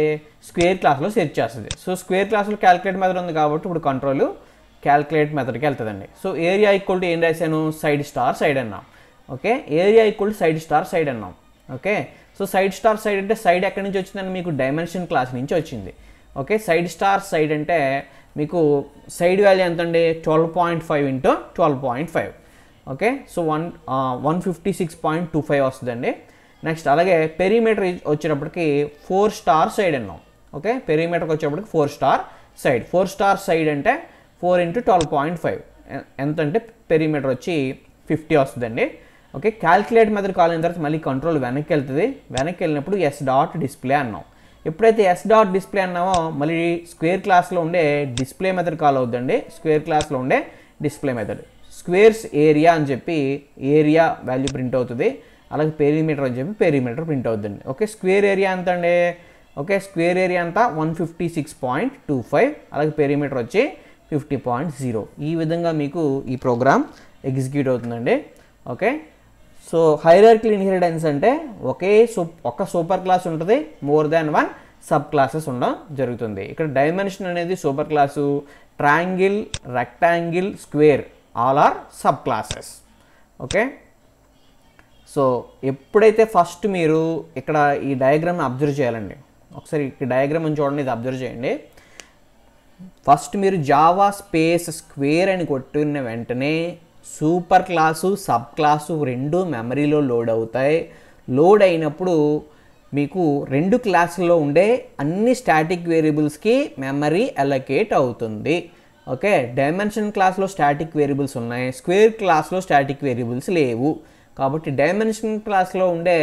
స్క్వేర్ క్లాస్లో సెర్చ్ చేస్తుంది. సో స్క్వేర్ క్లాస్లో క్యాలిక్యులేట్ మెథడ్ ఉంది కాబట్టి ఇప్పుడు కంట్రోల్ క్యాలిక్యులేట్ మెథడ్కి వెళ్తుందండి. సో ఏరియా ఈక్వల్ టు ఏం రాశాను, సైడ్ స్టార్ సైడ్ అన్నాం. Okay, area equal to side star side అన్నాం. Okay, so side star side అంటే సైడ్ ఎక్కడి నుంచి వచ్చిందని మీకు డైమెన్షన్ క్లాస్ నుంచి వచ్చింది. ఓకే, సైడ్ స్టార్ సైడ్ అంటే మీకు సైడ్ వాల్యూ ఎంత అండి 12.5 × 12.5. ఓకే, సో 156.25 వస్తుందండి. నెక్స్ట్ అలాగే పెరిమీటర్ వచ్చేటప్పటికి 4 స్టార్ సైడ్ అన్నాం. ఓకే, పెరిమీటర్కి వచ్చేటప్పటికి 4 స్టార్ సైడ్. 4 స్టార్ సైడ్ అంటే 4 × 12.5 ఎంత అంటే పెరిమీటర్ వచ్చి 50 వస్తుందండి. ఓకే, క్యాలిక్యులేట్ మెథడ్ కాల్ అయిన తర్వాత మళ్ళీ కంట్రోల్ వెనక్కి వెళ్తుంది. వెనక్కి వెళ్ళినప్పుడు ఎస్ డాట్ డిస్ప్లే అన్నాం. ఎప్పుడైతే ఎస్ డాట్ డిస్ప్లే అన్నామో మళ్ళీ స్క్వేర్ క్లాస్లో ఉండే డిస్ప్లే మెథడ్ కాల్ అవుతుందండి. స్క్వేర్ క్లాస్లో ఉండే డిస్ప్లే మెథడ్ స్క్వేర్స్ ఏరియా అని చెప్పి ఏరియా వాల్యూ ప్రింట్ అవుతుంది, అలాగే పెరిమీటర్ అని చెప్పి పెరిమీటర్ ప్రింట్ అవుతుందండి. ఓకే, స్క్వేర్ ఏరియా ఎంత అండి, ఓకే స్క్వేర్ ఏరియా అంతా 156.25, అలాగే పెరిమీటర్ వచ్చి 50.0. ఈ విధంగా మీకు ఈ ప్రోగ్రామ్ ఎగ్జిక్యూట్ అవుతుందండి. ఓకే, సో హైరార్కికల్ ఇన్హెరిటెన్స్ అంటే ఒక సూపర్ క్లాస్ ఉంటుంది, మోర్ దాన్ 1 సబ్ క్లాసెస్ ఉండడం జరుగుతుంది. ఇక్కడ డైమెన్షన్ అనేది super class, triangle, rectangle, square all are sub classes. Okay, so ఎప్పుడైతే ఫస్ట్ మీరు ఇక్కడ ఈ డయాగ్రామ్ అబ్జర్వ్ చేయాలండి. ఒకసారి ఈ డయాగ్రామ్ అని చూడండి, ఇది అబ్జర్వ్ చేయండి. ఫస్ట్ మీరు జావా స్పేస్ స్క్వేర్ అని కొట్టిన వెంటనే సూపర్ క్లాసు సబ్ క్లాసు రెండు మెమరీలో లోడ్ అవుతాయి. లోడ్ అయినప్పుడు మీకు రెండు క్లాసుల్లో ఉండే అన్ని స్టాటిక్ వేరియబుల్స్కి మెమరీ అలొకేట్ అవుతుంది. ఓకే, డైమెన్షన్ క్లాస్లో స్టాటిక్ వేరియబుల్స్ ఉన్నాయి, స్క్వేర్ క్లాస్లో స్టాటిక్ వేరియబుల్స్ లేవు. కాబట్టి డైమెన్షన్ క్లాస్లో ఉండే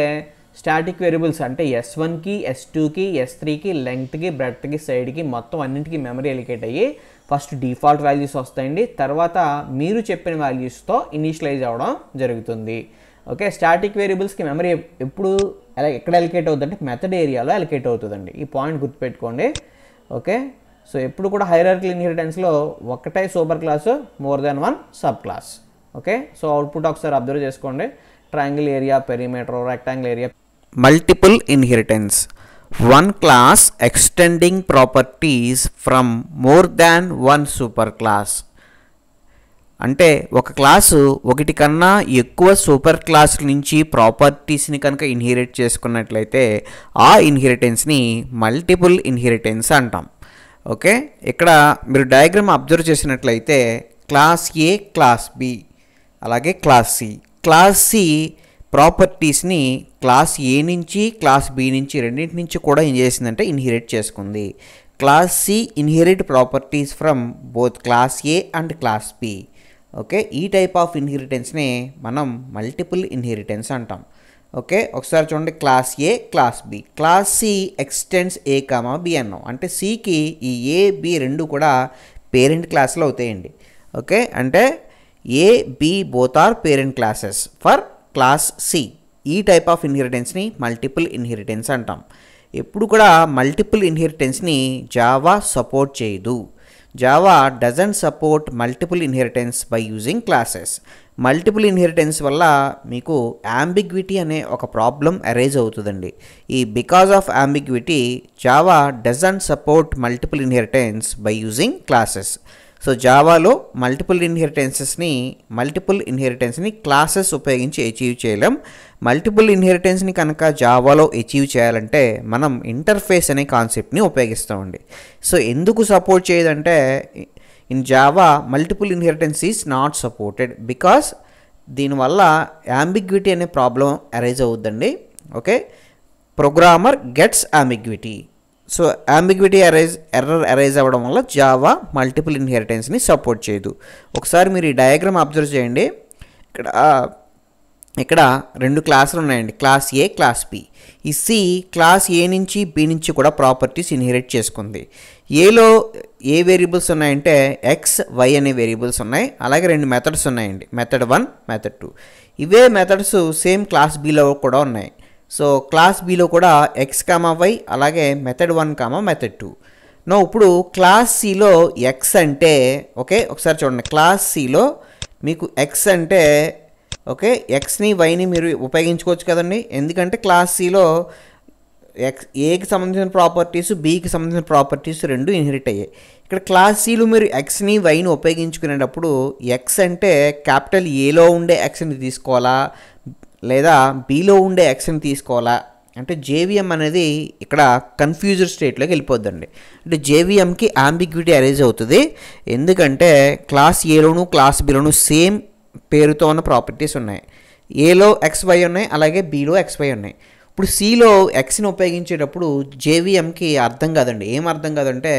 స్టాటిక్ వేరియబుల్స్ అంటే S1కి, S2కి, S3కి, లెంగ్త్కి, బ్రెడ్త్కి, సైడ్కి మొత్తం అన్నింటికి మెమరీ అలొకేట్ అయ్యి ఫస్ట్ డిఫాల్ట్ వాల్యూస్ వస్తాయండి. తర్వాత మీరు చెప్పిన వాల్యూస్తో ఇనిషియలైజ్ అవ్వడం జరుగుతుంది. ఓకే, స్టాటిక్ వేరియబుల్స్కి మెమరీ ఎప్పుడు ఎక్కడ అలొకేట్ అవుతుంది అంటే మెథడ్ ఏరియాలో అలొకేట్ అవుతుందండి. ఈ పాయింట్ గుర్తుపెట్టుకోండి. ఓకే, సో ఎప్పుడు కూడా హైరార్కికల్ ఇన్హెరిటెన్స్లో ఒకటే super class, more than 1 sub class. Okay, so output ఒకసారి అబ్జర్వ్ చేసుకోండి. Triangle area, perimeter, rectangle area. Multiple inheritance, one class extending properties from more than one super class. అంటే ఒక క్లాసు ఒకటి కన్నా ఎక్కువ సూపర్ క్లాసుల నుంచి ప్రాపర్టీస్ని కనుక ఇన్హెరిట్ చేసుకున్నట్లయితే ఆ ఇన్హెరిటెన్స్ని మల్టిపుల్ ఇన్హెరిటెన్స్ అంటాం. ఓకే, ఇక్కడ మీరు డయాగ్రామ్ అబ్జర్వ్ చేసినట్లయితే క్లాస్ ఏ, క్లాస్ బి, అలాగే క్లాస్ సి. క్లాస్ సి ప్రాపర్టీస్ని క్లాస్ ఏ నుంచి క్లాస్ బి నుంచి రెండింటి నుంచి కూడా ఏం చేసిందంటే ఇన్హెరిట్ చేసుకుంది. Class C inherit properties from both class A and class B. Okay, ఈ టైప్ ఆఫ్ ఇన్హెరిటెన్స్ని మనం మల్టిపుల్ ఇన్హెరిటెన్స్ అంటాం. ఓకే, ఒకసారి చూడండి, class A, class B. Class C extends A comma B అన్నాం, అంటే సికి ఈ ఏ బి రెండు కూడా పేరెంట్ క్లాసులు అవుతాయండి. ఓకే, అంటే A B both are parent classes for class C. ఈ టైప్ ఆఫ్ ఇన్హెరిటెన్స్ని మల్టిపుల్ ఇన్హెరిటెన్స్ అంటాం. ఎప్పుడు కూడా మల్టిపుల్ ఇన్హెరిటెన్స్ని జావా సపోర్ట్ చేయదు. Java doesn't support multiple inheritance by using classes. Multiple inheritance వల్ల మీకు యాంబిగ్విటీ అనే ఒక ప్రాబ్లం అరైజ్ అవుతుందండి. ఈ because of ambiguity Java doesn't support multiple inheritance by using classes. So జావాలో మల్టిపుల్ ఇన్హెరిటెన్స్ని క్లాసెస్ ఉపయోగించి అచీవ్ చేయలేం. మల్టిపుల్ ఇన్హెరిటెన్స్ని కనుక జావాలో అచీవ్ చేయాలంటే మనం ఇంటర్ఫేస్ అనే కాన్సెప్ట్ని ఉపయోగిస్తామండి. సో ఎందుకు సపోర్ట్ చేయదంటే in Java multiple inheritance is not supported because దీనివల్ల యాంబిగ్విటీ అనే ప్రాబ్లం అరైజ్ అవుద్దండి. Okay, programmer gets ambiguity. So ambiguity error arise అవ్వడం వల్ల జావా మల్టిపుల్ ఇన్హెరిటెన్స్ని సపోర్ట్ చేయదు. ఒకసారి మీరు ఈ డయాగ్రామ్ అబ్జర్వ్ చేయండి. ఇక్కడ రెండు క్లాసులు ఉన్నాయండి, క్లాస్ ఏ, క్లాస్ బి. ఈ సి క్లాస్ ఏ నుంచి బి నుంచి కూడా ప్రాపర్టీస్ ఇన్హెరిట్ చేసుకుంది. ఏలో ఏ వేరియబుల్స్ ఉన్నాయంటే ఎక్స్, వై అనే వేరియబుల్స్ ఉన్నాయి. అలాగే రెండు మెథడ్స్ ఉన్నాయండి, మెథడ్ 1, మెథడ్ 2. ఇవే మెథడ్స్ సేమ్ క్లాస్ బిలో కూడా ఉన్నాయి. సో క్లాస్ బిలో కూడా ఎక్స్ కామా వై, అలాగే మెథడ్ 1 కామా మెథడ్ 2. ఇప్పుడు క్లాస్ సిలో ఎక్స్ అంటే, ఓకే ఒకసారి చూడండి, క్లాస్ సిలో మీకు ఎక్స్ అంటే ఓకే ఎక్స్ని వైని మీరు ఉపయోగించుకోవచ్చు కదండి. ఎందుకంటే క్లాస్ సిలో ఏకి సంబంధించిన ప్రాపర్టీస్, బికి సంబంధించిన ప్రాపర్టీస్ రెండు ఇన్హెరిట్ అయ్యాయి. ఇక్కడ క్లాస్ సిలో మీరు ఎక్స్ని వైని ఉపయోగించుకునేటప్పుడు ఎక్స్ అంటే క్యాపిటల్ ఏలో ఉండే ఎక్స్ని తీసుకోవాలా లేదా బీలో ఉండే ఎక్స్ని తీసుకోవాలా అంటే జేవిఎం అనేది ఇక్కడ కన్ఫ్యూజర్ స్టేట్లోకి వెళ్ళిపోద్దండి. అంటే జేవిఎంకి యాంబిగ్విటీ అరైజ్ అవుతుంది. ఎందుకంటే క్లాస్ ఏలోను క్లాస్ బిలోను సేమ్ పేరుతో ఉన్న ప్రాపర్టీస్ ఉన్నాయి. ఏలో ఎక్స్వై ఉన్నాయి, అలాగే బీలో ఎక్స్వై ఉన్నాయి. ఇప్పుడు సిలో ఎక్స్ని ఉపయోగించేటప్పుడు జేవిఎంకి అర్థం కాదండి. ఏం అర్థం కాదంటే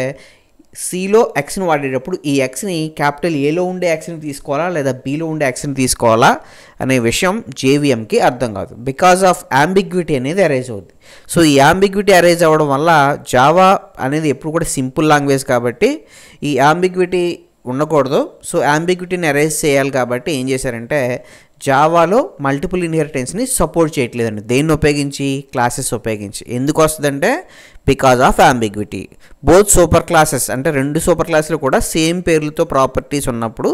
సిలో ఎక్స్ని వాడేటప్పుడు ఈ ఎక్స్ని క్యాపిటల్ ఏలో ఉండే ఎక్స్ని తీసుకోవాలా లేదా బీలో ఉండే ఎక్స్ని తీసుకోవాలా అనే విషయం జేవిఎంకి అర్థం కాదు. బికాజ్ ఆఫ్ యాంబిగ్విటీ అనేది అరైజ్ అవుతుంది. సో ఈ యాంబిగ్విటీ అరైజ్ అవ్వడం వల్ల జావా అనేది ఎప్పుడు కూడా సింపుల్ లాంగ్వేజ్ కాబట్టి ఈ యాంబిగ్విటీ ఉండకూడదు. సో యాంబిగ్విటీని అరైజ్ చేయాలి కాబట్టి ఏం చేశారంటే జావాలో మల్టిపుల్ ఇన్హెరిటెన్స్ని సపోర్ట్ చేయట్లేదండి. దేన్ని ఉపయోగించి? క్లాసెస్ ఉపయోగించి. ఎందుకు వస్తుందంటే because of ambiguity. Both super classes అంటే రెండు సూపర్ క్లాసులు కూడా సేమ్ పేర్లతో ప్రాపర్టీస్ ఉన్నప్పుడు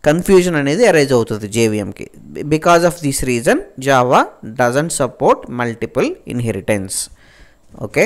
కన్ఫ్యూజన్ అనేది అరైజ్ అవుతుంది జేవిఎంకి. Because of this reason Java doesn't support multiple inheritance. Okay.